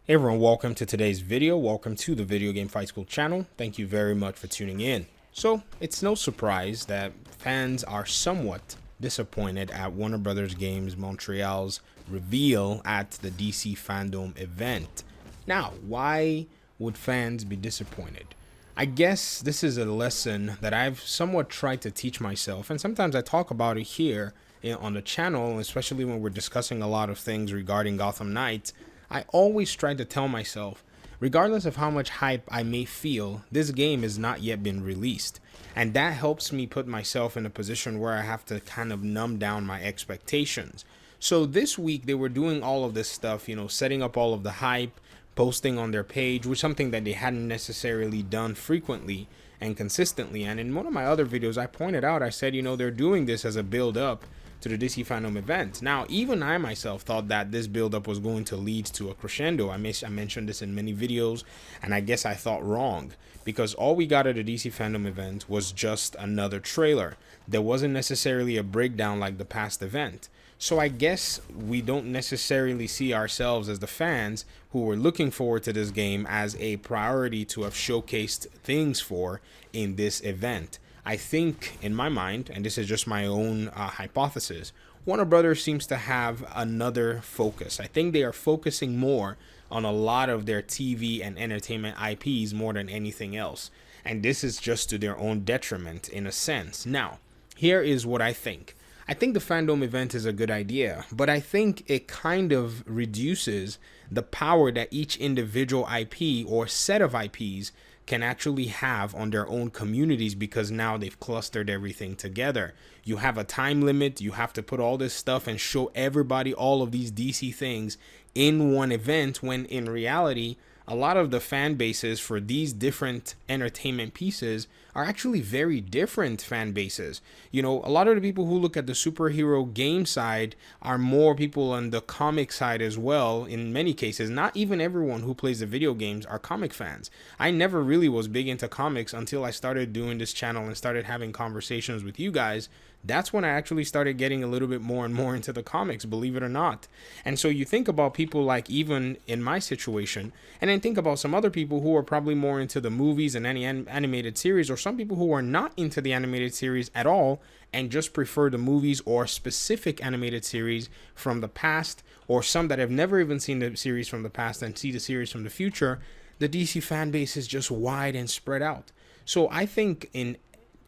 Hey everyone, welcome to today's video. Welcome to the Video Game Fight School channel. Thank you very much for tuning in. So, it's no surprise that fans are somewhat disappointed at Warner Brothers Games Montreal's reveal at the DC Fandome event. Now, why would fans be disappointed? I guess this is a lesson that I've somewhat tried to teach myself, and sometimes I talk about it here on the channel, especially when we're discussing a lot of things regarding Gotham Knights. I always try to tell myself, regardless of how much hype I may feel, this game has not yet been released. And that helps me put myself in a position where I have to kind of numb down my expectations. So this week they were doing all of this stuff, setting up all of the hype, posting on their page, which is something that they hadn't necessarily done frequently and consistently. And in one of my other videos, I pointed out, I said, they're doing this as a build up to the DC Fandome event. Now, even I myself thought that this build-up was going to lead to a crescendo. I mentioned this in many videos, and I guess I thought wrong, because all we got at the DC Fandome event was just another trailer. There wasn't necessarily a breakdown like the past event. So I guess we don't necessarily see ourselves as the fans who were looking forward to this game as a priority to have showcased things for in this event. I think, in my mind, and this is just my own hypothesis, Warner Brothers seems to have another focus. I think they are focusing more on a lot of their TV and entertainment IPs more than anything else. And this is just to their own detriment, in a sense. Now, here is what I think. I think the Fandome event is a good idea, but I think it kind of reduces the power that each individual IP or set of IPs can actually have on their own communities, because now they've clustered everything together. You have a time limit, you have to put all this stuff and show everybody all of these DC things in one event, when in reality, a lot of the fan bases for these different entertainment pieces are actually very different fan bases. A lot of the people who look at the superhero game side are more people on the comic side as well. In many cases, not even everyone who plays the video games are comic fans. I never really was big into comics until I started doing this channel and started having conversations with you guys. That's when I actually started getting a little bit more and more into the comics, believe it or not. And so you think about people like, even in my situation, and then think about some other people who are probably more into the movies and any animated series, or some people who are not into the animated series at all and just prefer the movies or specific animated series from the past, or some that have never even seen the series from the past and see the series from the future. The DC fan base is just wide and spread out. So I think in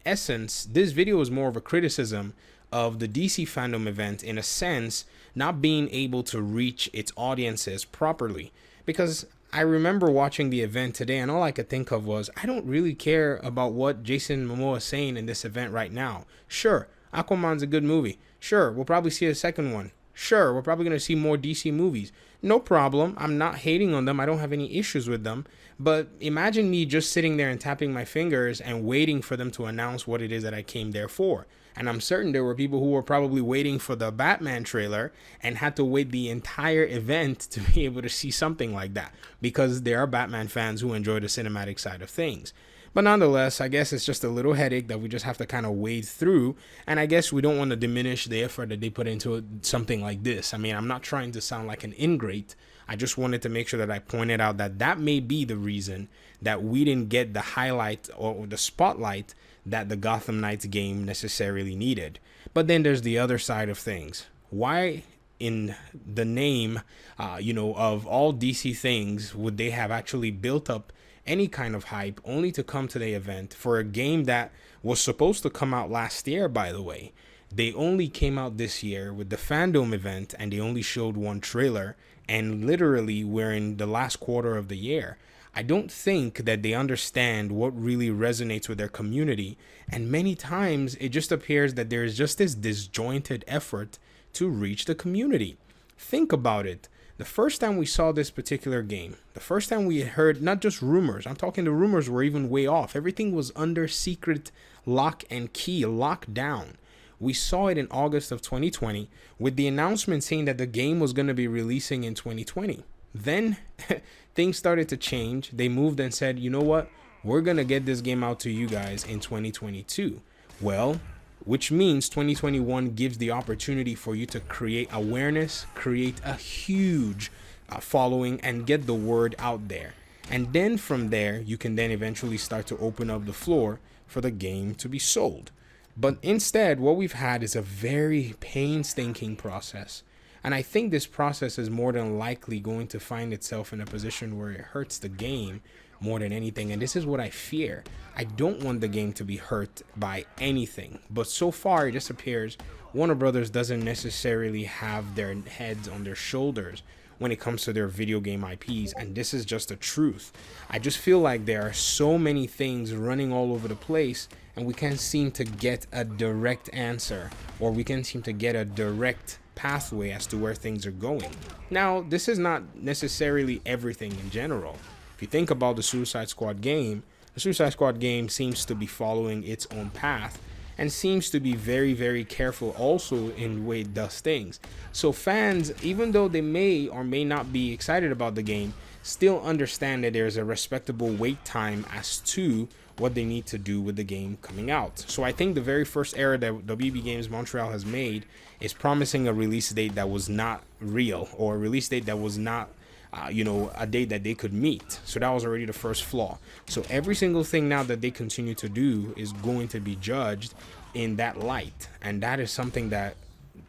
essence, this video is more of a criticism of the DC Fandome event, in a sense, not being able to reach its audiences properly. Because I remember watching the event today, and all I could think of was, I don't really care about what Jason Momoa is saying in this event right now. Sure, Aquaman's a good movie. Sure, we'll probably see a second one. Sure, we're probably going to see more DC movies. No problem. I'm not hating on them. I don't have any issues with them. But imagine me just sitting there and tapping my fingers and waiting for them to announce what it is that I came there for. And I'm certain there were people who were probably waiting for the Batman trailer and had to wait the entire event to be able to see something like that, because there are Batman fans who enjoy the cinematic side of things. But nonetheless, I guess it's just a little headache that we just have to kind of wade through. And I guess we don't want to diminish the effort that they put into something like this. I mean, I'm not trying to sound like an ingrate. I just wanted to make sure that I pointed out that that may be the reason that we didn't get the highlight or the spotlight that the Gotham Knights game necessarily needed. But then there's the other side of things. Why in the name, of all DC things would they have actually built up any kind of hype only to come to the event for a game that was supposed to come out last year, by the way? They only came out this year with the Fandome event, and they only showed one trailer, and literally we're in the last quarter of the year. I don't think that they understand what really resonates with their community, and many times it just appears that there is just this disjointed effort to reach the community. Think about it. The first time we saw this particular game, the first time we heard not just rumors, I'm talking the rumors were even way off. Everything was under secret lock and key, lockdown. We saw it in August of 2020 with the announcement saying that the game was going to be releasing in 2020. Then things started to change. They moved and said, you know what? We're going to get this game out to you guys in 2022. Well, which means 2021 gives the opportunity for you to create awareness, create a huge following and get the word out there. And then from there, you can then eventually start to open up the floor for the game to be sold. But instead, what we've had is a very painstaking process. And I think this process is more than likely going to find itself in a position where it hurts the game more than anything. And this is what I fear. I don't want the game to be hurt by anything. But so far, it just appears Warner Brothers doesn't necessarily have their heads on their shoulders when it comes to their video game IPs. And this is just the truth. I just feel like there are so many things running all over the place, and we can't seem to get a direct answer, or we can't seem to get a direct pathway as to where things are going. Now, this is not necessarily everything in general. If you think about the Suicide Squad game seems to be following its own path and seems to be very, very careful also in the way it does things. So fans, even though they may or may not be excited about the game, still understand that there's a respectable wait time as to what they need to do with the game coming out. So I think the very first error that WB Games Montreal has made is promising a release date that was not real, or a release date that was not a date that they could meet. So that was already the first flaw. So every single thing now that they continue to do is going to be judged in that light. And that is something that,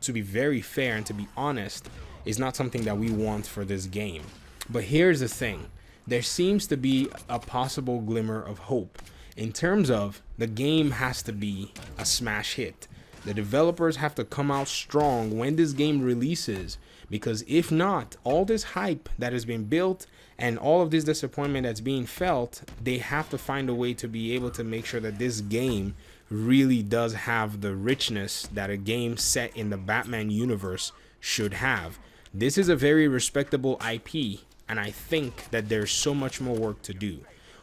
to be very fair and to be honest, is not something that we want for this game. But here's the thing. There seems to be a possible glimmer of hope in terms of the game has to be a smash hit. The developers have to come out strong when this game releases, because if not, all this hype that has been built and all of this disappointment that's being felt, they have to find a way to be able to make sure that this game really does have the richness that a game set in the Batman universe should have. This is a very respectable IP, and I think that there's so much more work to do.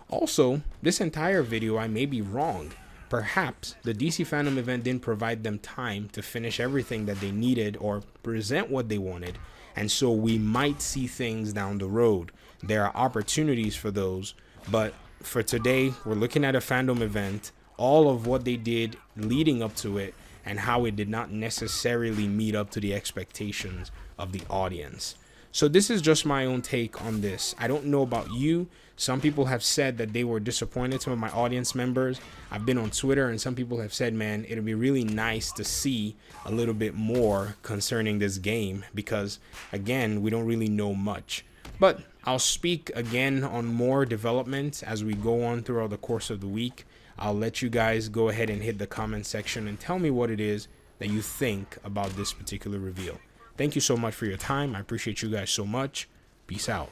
Also, this entire video, I may be wrong. Perhaps the DC Fandome event didn't provide them time to finish everything that they needed or present what they wanted, and so we might see things down the road. There are opportunities for those, but for today, we're looking at a fandom event, all of what they did leading up to it, and how it did not necessarily meet up to the expectations of the audience. So this is just my own take on this. I don't know about you. Some people have said that they were disappointed, some of my audience members. I've been on Twitter, and some people have said, man, it'd be really nice to see a little bit more concerning this game, because again, we don't really know much. But I'll speak again on more developments as we go on throughout the course of the week. I'll let you guys go ahead and hit the comment section and tell me what it is that you think about this particular reveal. Thank you so much for your time. I appreciate you guys so much. Peace out.